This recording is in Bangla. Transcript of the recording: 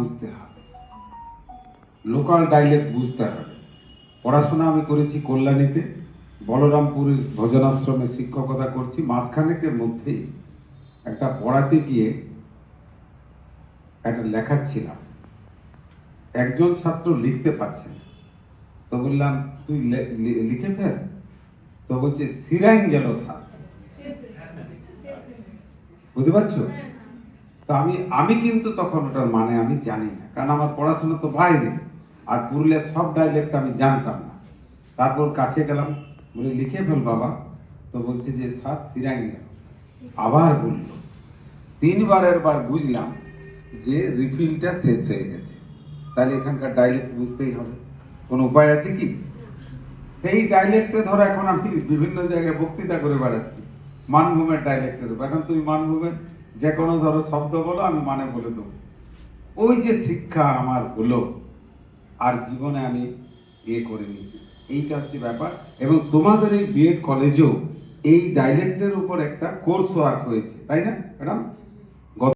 বুঝতে হবে, লোকাল ডাইলেক্ট বুঝতে হবে। পড়াশোনা আমি করেছি কল্যাণীতে, বলরামপুরের ভজনাশ্রমে শিক্ষকতা করছি। মাসখানেকের মধ্যেই একটা পড়াতে গিয়ে একটা লেখাচ্ছিলাম, একজন ছাত্র লিখতে পারছে না, তো বললাম তুই লিখে ফেল। তো বলছে সিরাইন গেল স্যার, বুঝতে পারছো? তো আমি কিন্তু তখন ওটার মানে আমি জানি না, কারণ আমার পড়াশোনা তো বাইরে, আর পুরুলিয়ার সব ডাইলেক্ট আমি জানতাম না। তারপর কাছে গেলাম, বলে লিখে ফেল বাবা। তো বলছে যে স্যার সিরাইন গেল। আবার বললো, তিনবারের বার বুঝলাম যে রিফিলটা শেষ হয়ে গেছে। তাহলে এখানকার ডাইলেক্ট বুঝতেই হবে, কোনো উপায় আছে কি? সেই ডাইলেক্টে ধরো এখন আমি বিভিন্ন জায়গায় বক্তৃতা করে বেড়াচ্ছি মানভূমের ডাইলেক্টের উপর। এখন তুমি মানভূমের যে কোনো ধরো শব্দ বলো, আমি মানে বলে দেবো। ওই যে শিক্ষা আমার হলো, আর জীবনে আমি করিনি, এইটা হচ্ছে ব্যাপার। এবং তোমাদের এই বিএড কলেজেও এই ডাইলেক্টের উপর একটা কোর্স ওয়ার্ক হয়েছে, তাই না ম্যাডাম?